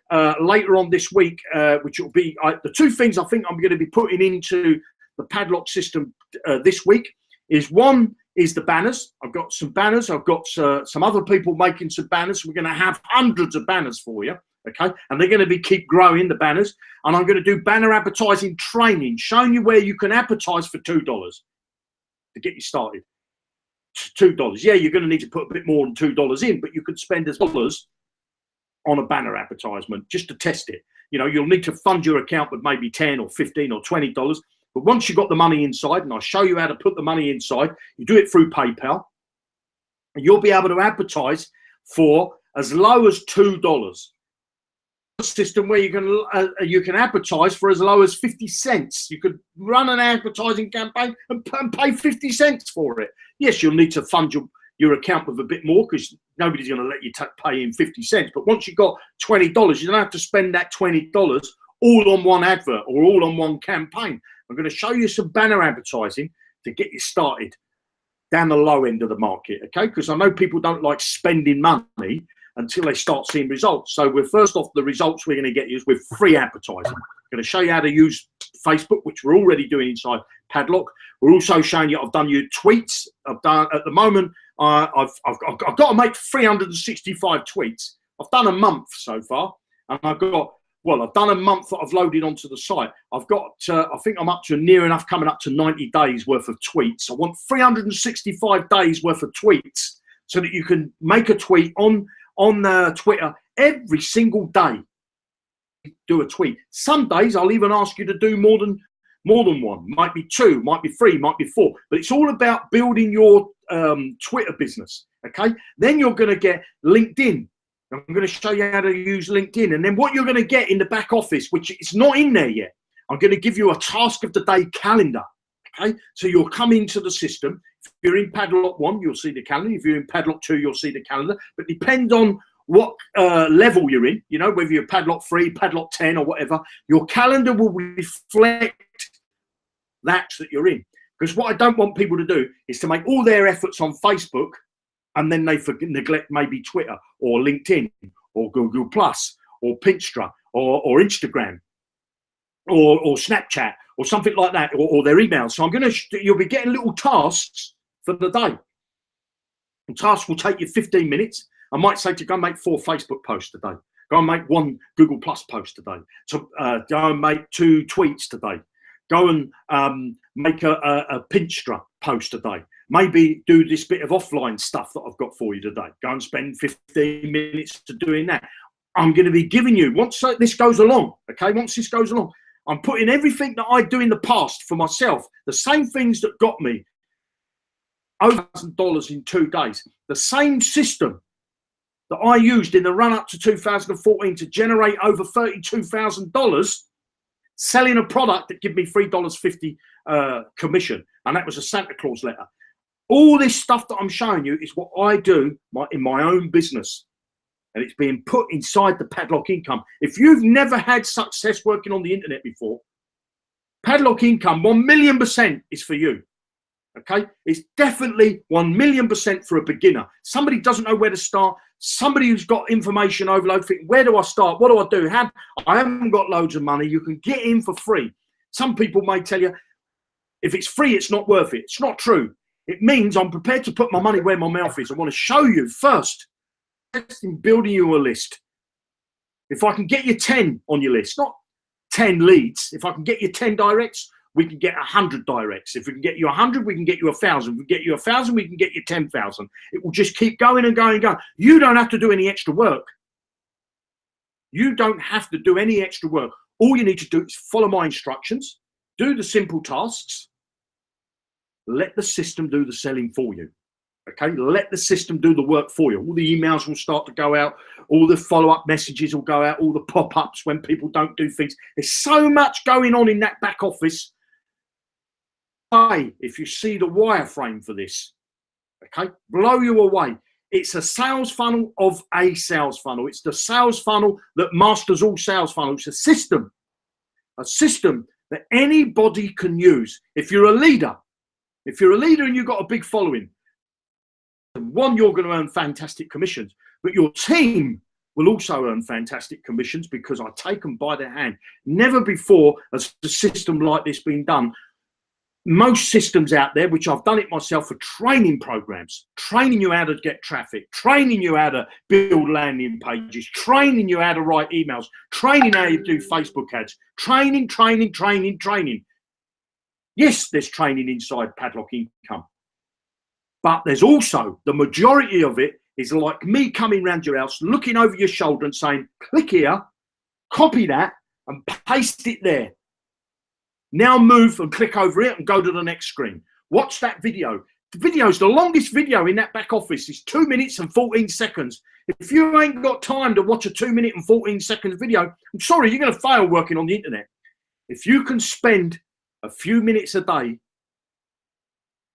later on this week, which will be the two things I think I'm going to be putting into the Padlock system this week. Is one is the banners. I've got some banners. I've got some other people making some banners. We're going to have hundreds of banners for you, okay? And they're going to keep growing, the banners. And I'm going to do banner advertising training, showing you where you can advertise for $2 to get you started. $2. Yeah, you're going to need to put a bit more than $2 in, but you could spend as dollars on a banner advertisement just to test it. You know, you'll need to fund your account with maybe $10 or $15 or $20. But once you've got the money inside, and I'll show you how to put the money inside, you do it through PayPal, and you'll be able to advertise for as low as $2. A system where you can advertise for as low as 50 cents. You could run an advertising campaign and pay 50 cents for it. Yes, you'll need to fund your account with a bit more, because nobody's going to let you pay in 50 cents. But once you've got $20, you don't have to spend that $20 all on one advert or all on one campaign. I'm going to show you some banner advertising to get you started down the low end of the market, okay? Because I know people don't like spending money until they start seeing results. So we're first off, the results we're going to get is with free advertising. I'm going to show you how to use Facebook, which we're already doing inside Padlock. We're also showing you, I've done you tweets. I've done, at the moment, I've got to make 365 tweets. I've done a month so far, and I've done a month that I've loaded onto the site. I've got, I think I'm up to near enough, coming up to 90 days worth of tweets. I want 365 days worth of tweets so that you can make a tweet on Twitter every single day. Do a tweet. Some days I'll even ask you to do more than one. Might be 2, might be 3, might be 4. But it's all about building your Twitter business. Okay. Then you're going to get LinkedIn. I'm going to show you how to use LinkedIn. And then what you're going to get in the back office, which is not in there yet, I'm going to give you a task of the day calendar. Okay. So you'll come into the system. If you're in Padlock 1, you'll see the calendar. If you're in Padlock 2, you'll see the calendar. But depend on what level you're in, you know, whether you're Padlock 3, Padlock 10 or whatever, your calendar will reflect that you're in. Because what I don't want people to do is to make all their efforts on Facebook and then they neglect maybe Twitter or LinkedIn or Google Plus or Pinterest or Instagram or Snapchat or something like that, or their emails. So you'll be getting little tasks for the day. And tasks will take you 15 minutes. I might say to go and make 4 Facebook posts today. Go and make 1 Google Plus post today. So go and make 2 tweets today. Go and make a Pinterest post today. Maybe do this bit of offline stuff that I've got for you today. Go and spend 15 minutes to doing that. I'm going to be giving you, once this goes along, okay, once this goes along, I'm putting everything that I do in the past for myself, the same things that got me over $1,000 in 2 days, the same system that I used in the run up to 2014 to generate over $32,000 selling a product that gave me $3.50 commission. And that was a Santa Claus letter. All this stuff that I'm showing you is what I do in my own business. And it's being put inside the Padlock Income. If you've never had success working on the internet before, Padlock Income 1,000,000% is for you. Okay, it's definitely 1,000,000% for a beginner. Somebody doesn't know where to start. Somebody who's got information overload, thinking, where do I start? What do I do? I haven't got loads of money. You can get in for free. Some people may tell you, if it's free, it's not worth it. It's not true. It means I'm prepared to put my money where my mouth is. I want to show you first in building you a list. If I can get you 10 on your list, not 10 leads. If I can get you 10 directs, we can get 100 directs. If we can get you 100, we can get you 1,000. If we get you 1,000, we can get you 10,000. It will just keep going and going and going. You don't have to do any extra work. You don't have to do any extra work. All you need to do is follow my instructions, do the simple tasks, let the system do the selling for you. Okay, let the system do the work for you. All the emails will start to go out. All the follow-up messages will go out. All the pop-ups when people don't do things. There's so much going on in that back office. If you see the wireframe for this, Okay, blow you away. It's a sales funnel of a sales funnel. It's the sales funnel that masters all sales funnels. It's a system that anybody can use. If you're a leader and you've got a big following, one, you're going to earn fantastic commissions, but your team will also earn fantastic commissions because I take them by the hand. Never before has a system like this been done. Most systems out there, which I've done it myself, are training programs, training you how to get traffic, training you how to build landing pages, training you how to write emails, training how you do Facebook ads, training. Yes, there's training inside Padlock Income, but there's also, the majority of it is like me coming around your house, looking over your shoulder and saying, click here, copy that and paste it there. Now move and click over it and go to the next screen. Watch that video. The video is the longest video in that back office. It's 2 minutes and 14 seconds. If you ain't got time to watch a 2 minute and 14 seconds video, I'm sorry, you're going to fail working on the internet. If you can spend a few minutes a day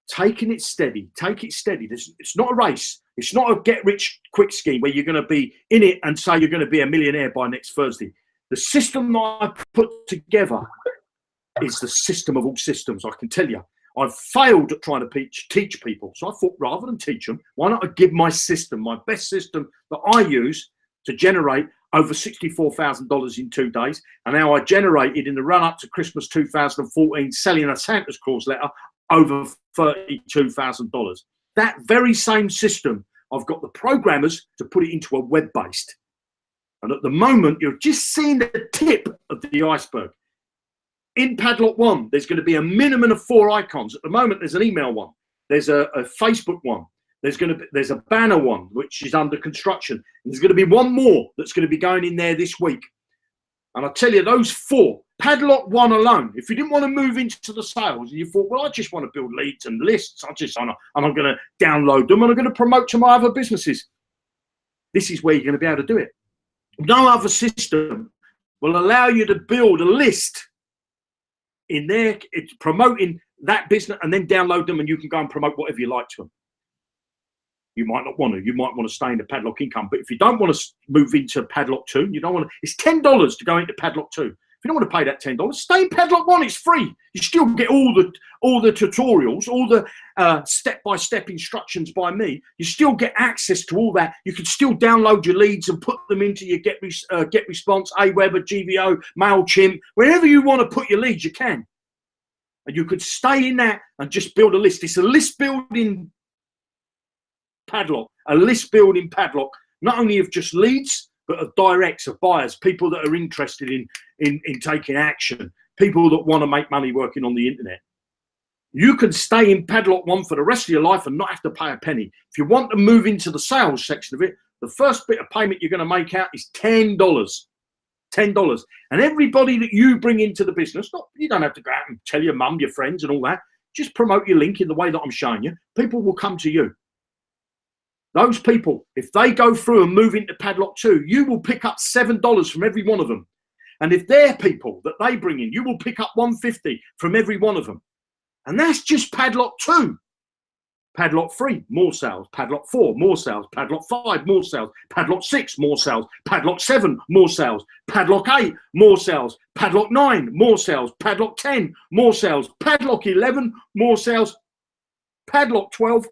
taking it steady, take it steady. It's not a race. It's not a get rich quick scheme where you're going to be in it and say you're going to be a millionaire by next Thursday. The system that I put together is the system of all systems. I can tell you, I've failed at trying to teach people. So I thought, rather than teach them, why not I give my system, my best system that I use to generate over $64,000 in 2 days. And now I generated in the run up to Christmas 2014, selling a Santa's Claus letter, over $32,000. That very same system, I've got the programmers to put it into a web-based. And at the moment, you're just seeing the tip of the iceberg. In Padlock 1, there's going to be a minimum of 4 icons. At the moment, there's an email one. There's a Facebook one. There's a banner one, which is under construction. And there's going to be one more that's going to be going in there this week. And I tell you, those 4, Padlock 1 alone, if you didn't want to move into the sales and you thought, well, I just want to build leads and lists, and I'm going to download them and I'm going to promote to my other businesses. This is where you're going to be able to do it. No other system will allow you to build a list in there, it's promoting that business, and then download them and you can go and promote whatever you like to them. You might not want to. You might want to stay in the Padlock Income. But if you don't want to move into Padlock 2, you don't want to, it's $10 to go into Padlock 2. If you don't want to pay that $10, stay in Padlock 1. It's free. You still get all the tutorials, all the step-by-step instructions by me. You still get access to all that. You can still download your leads and put them into your Get Response, Aweber, GVO, MailChimp. Wherever you want to put your leads, you can. And you could stay in that and just build a list. It's a list building Padlock, a list building Padlock, not only of just leads, but of directs, of buyers, people that are interested in taking action, people that want to make money working on the internet. You can stay in Padlock 1 for the rest of your life and not have to pay a penny. If you want to move into the sales section of it, the first bit of payment you're going to make out is $10. $10. And everybody that you bring into the business, you don't have to go out and tell your mum, your friends and all that. Just promote your link in the way that I'm showing you. People will come to you. Those people, if they go through and move into Padlock 2, you will pick up $7 from every one of them. And if they're people that they bring in, you will pick up $1.50 from every one of them. And that's just Padlock 2. Padlock 3, more sales. Padlock 4, more sales. Padlock 5, more sales. Padlock 6, more sales. Padlock 7, more sales. Padlock 8, more sales. Padlock 9, more sales. Padlock 10, more sales. Padlock 11, more sales. Padlock 12,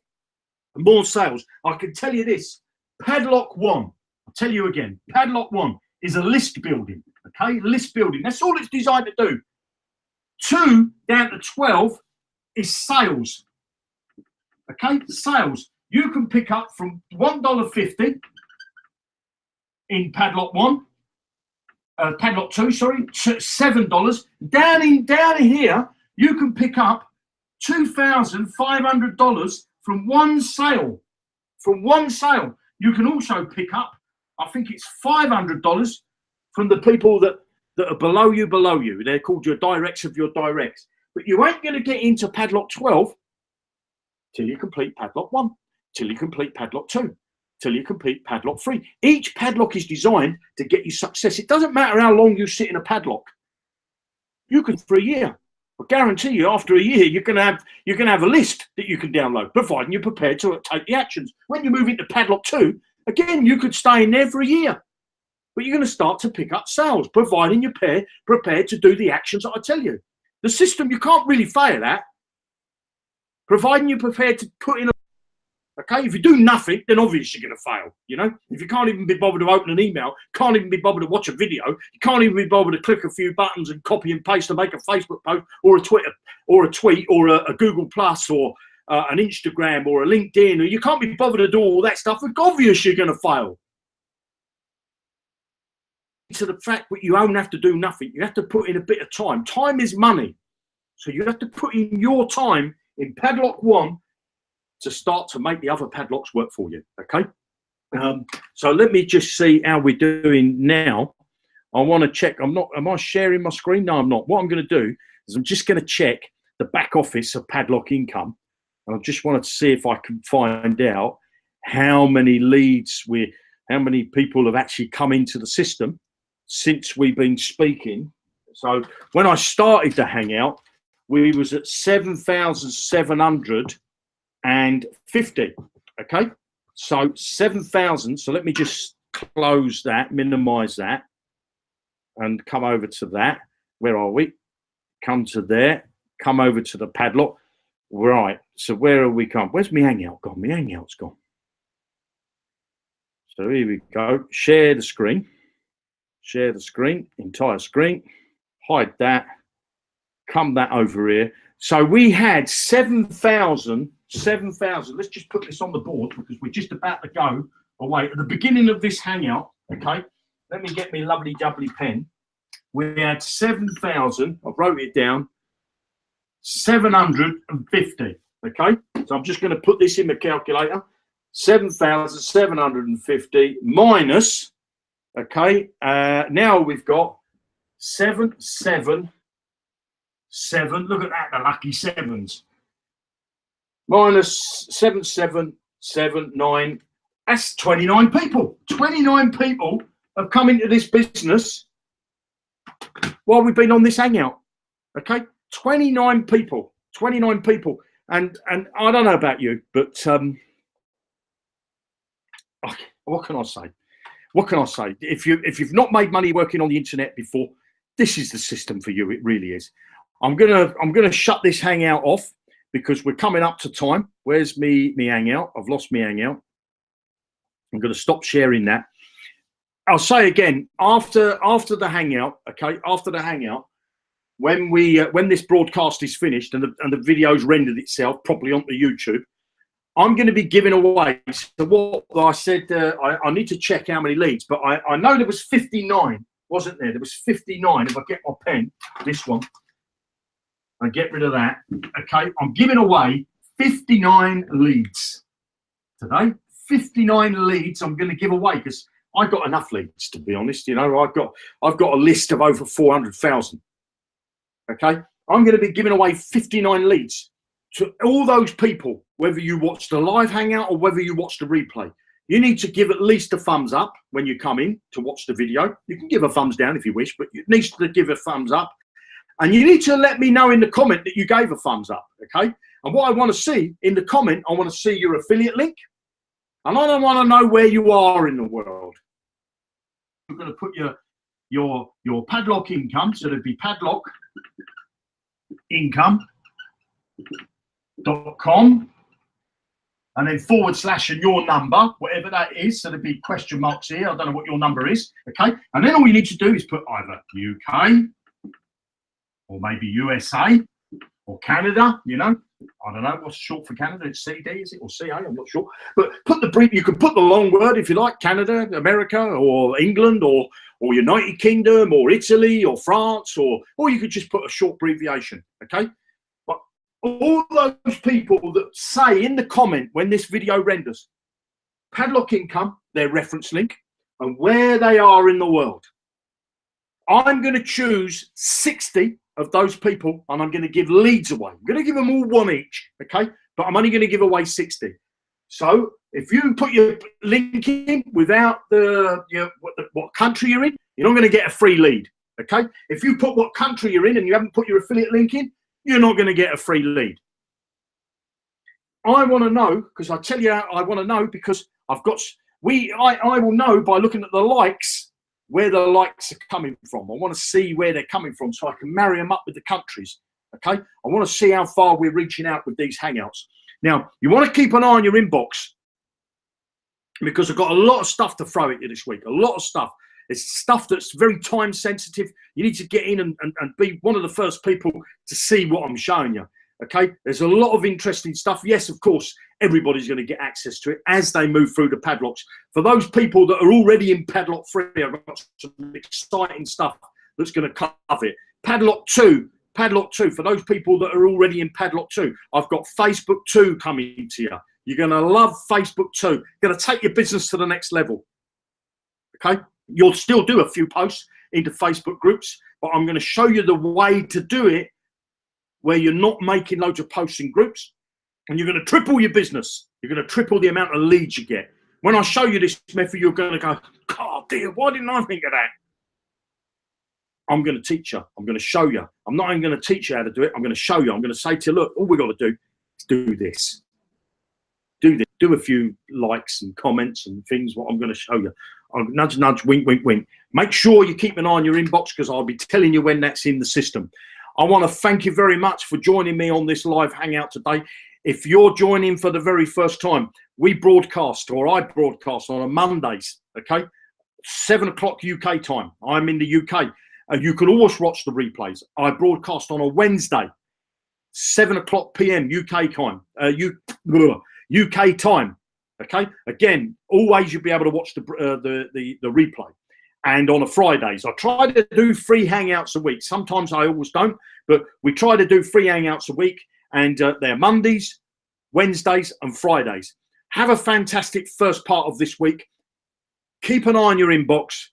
more sales. I can tell you this, Padlock 1, I'll tell you again, Padlock 1 is a list building, okay? List building, that's all it's designed to do. 2 down to 12 is sales, okay? Sales. You can pick up from $1.50 in Padlock 1, Padlock 2, sorry, $7. Down in here, you can pick up $2,500 from one sale. From one sale. You can also pick up, I think it's $500 from the people that are below you. They're called your directs of your directs. But you ain't going to get into Padlock 12 till you complete Padlock 1, till you complete Padlock 2, till you complete Padlock 3. Each padlock is designed to get you success. It doesn't matter how long you sit in a padlock. You could for a year. I guarantee you, after a year, you're going to have a list that you can download, providing you're prepared to take the actions. When you move into Padlock 2, again, you could stay in there for a year, but you're going to start to pick up sales, providing you're prepared to do the actions that I tell you. The system, you can't really fail at, providing you're prepared to put in a... Okay, if you do nothing, then obviously you're going to fail, you know? If you can't even be bothered to open an email, can't even be bothered to watch a video, you can't even be bothered to click a few buttons and copy and paste to make a Facebook post or a Twitter or a tweet or a Google Plus or an Instagram or a LinkedIn, or you can't be bothered to do all that stuff, it's obvious you're going to fail. To the fact that you don't have to do nothing, you have to put in a bit of time. Time is money. So you have to put in your time in Padlock 1 to start to make the other padlocks work for you, okay? So let me just see how we're doing now. I want to check. Am I sharing my screen? No, I'm not. What I'm going to do is I'm just going to check the back office of Padlock Income. And I just wanted to see if I can find out how many leads how many people have actually come into the system since we've been speaking. So when I started the Hangout, we was at 7,750. Okay, so 7,000. So let me just close that, minimize that, and come over to that. Where are we? Come to there, come over to the Padlock. Right, so where have we come? Where's my Hangout gone? My Hangout's gone. So here we go. Share the screen, entire screen, hide that, come that over here. So we had 7,000. Let's just put this on the board because we're just about to go away. At the beginning of this Hangout, okay, let me get me lovely jubbly pen. We had 7,000, I wrote it down, 750, okay? So I'm just going to put this in the calculator. 7,750 minus, okay, now we've got 777, look at that, the lucky sevens. Minus 7779, that's 29 people. 29 people have come into this business while we've been on this Hangout, okay? 29 people. And I don't know about you, but what can I say? If you've not made money working on the internet before, this is the system for you. It really is. I'm gonna shut this Hangout off because we're coming up to time. Where's me Hangout? I've lost me Hangout. I'm gonna stop sharing that. I'll say again, after the Hangout, okay, after the Hangout, when this broadcast is finished and the video's rendered itself properly onto YouTube, I'm going to be giving away. So what I said, I need to check how many leads, but I know there was 59, wasn't there? There was 59. If I get my pen, this one, I get rid of that. Okay, I'm giving away 59 leads today. 59 leads I'm going to give away because I got enough leads, to be honest. You know, I've got a list of over 400,000. Okay, I'm going to be giving away 59 leads to all those people, whether you watch the live Hangout or whether you watch the replay. You need to give at least a thumbs up when you come in to watch the video. You can give a thumbs down if you wish, but you need to give a thumbs up. And you need to let me know in the comment that you gave a thumbs up, okay? And what I want to see in the comment, I want to see your affiliate link. And I don't want to know where you are in the world. You're going to put your Padlock income, so there'd be Padlock income.com and then / and your number, whatever that is. So there'd be question marks here. I don't know what your number is, okay? And then all you need to do is put either UK or maybe USA or Canada, you know. I don't know what's short for Canada. It's CD, is it, or CA? I'm not sure. But put the brief. You can put the long word if you like: Canada, America, or England, or United Kingdom, or Italy, or France, or you could just put a short abbreviation. Okay. But all those people that say in the comment when this video renders, Padlock income, their reference link, and where they are in the world, I'm going to choose 60 of those people, and I'm going to give leads away. I'm going to give them all one each, okay? But I'm only going to give away 60. So if you put your link in without what country you're in, you're not going to get a free lead, okay? If you put what country you're in and you haven't put your affiliate link in, you're not going to get a free lead. I want to know, because I tell you, I want to know because I've got, I will know by looking at the likes where the likes are coming from. I want to see where they're coming from so I can marry them up with the countries. Okay. I want to see how far we're reaching out with these Hangouts. Now, you want to keep an eye on your inbox because I've got a lot of stuff to throw at you this week. A lot of stuff. It's stuff that's very time sensitive. You need to get in and be one of the first people to see what I'm showing you. Okay, there's a lot of interesting stuff. Yes, of course, everybody's going to get access to it as they move through the padlocks. For those people that are already in Padlock 3, I've got some exciting stuff that's going to cover it. Padlock 2, for those people that are already in Padlock 2, I've got Facebook 2 coming to you. You're going to love Facebook 2. You're going to take your business to the next level. Okay, you'll still do a few posts into Facebook groups, but I'm going to show you the way to do it where you're not making loads of posts in groups, and you're going to triple your business. You're going to triple the amount of leads you get. When I show you this method, you're going to go, God dear, why didn't I think of that? I'm going to teach you. I'm going to show you. I'm not even going to teach you how to do it. I'm going to show you. I'm going to say to you, look, all we've got to do is do this. Do this. Do a few likes and comments and things, what I'm going to show you. I'll nudge, nudge, wink, wink, wink. Make sure you keep an eye on your inbox because I'll be telling you when that's in the system. I want to thank you very much for joining me on this live hangout today. If you're joining for the very first time, we broadcast, or I broadcast on Mondays, okay? 7 o'clock UK time. I'm in the UK. You can always watch the replays. I broadcast on a Wednesday, 7 o'clock PM UK time. UK time, okay? Again, always you'll be able to watch the replay. And on a Fridays, I try to do 3 hangouts a week. Sometimes I always don't, but we try to do 3 hangouts a week, and they're Mondays, Wednesdays, and Fridays. Have a fantastic first part of this week. Keep an eye on your inbox.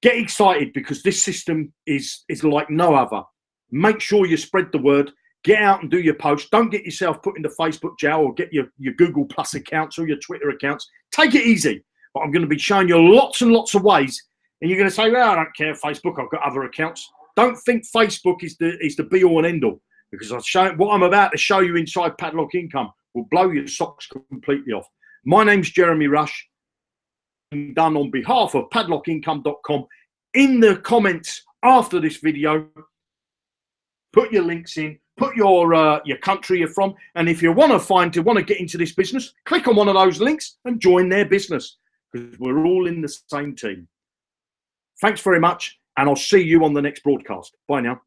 Get excited because this system is like no other. Make sure you spread the word. Get out and do your posts. Don't get yourself put into Facebook jail or get your Google Plus accounts or your Twitter accounts. Take it easy. But I'm going to be showing you lots and lots of ways. And you're going to say, well, I don't care, Facebook, I've got other accounts. Don't think Facebook is the be all and end all, because what I'm about to show you inside Padlock Income will blow your socks completely off. My name's Jeremy Rush, done on behalf of padlockincome.com. In the comments after this video, put your links in, put your country you're from, and if you want to get into this business, click on one of those links and join their business, because we're all in the same team. Thanks very much, and I'll see you on the next broadcast. Bye now.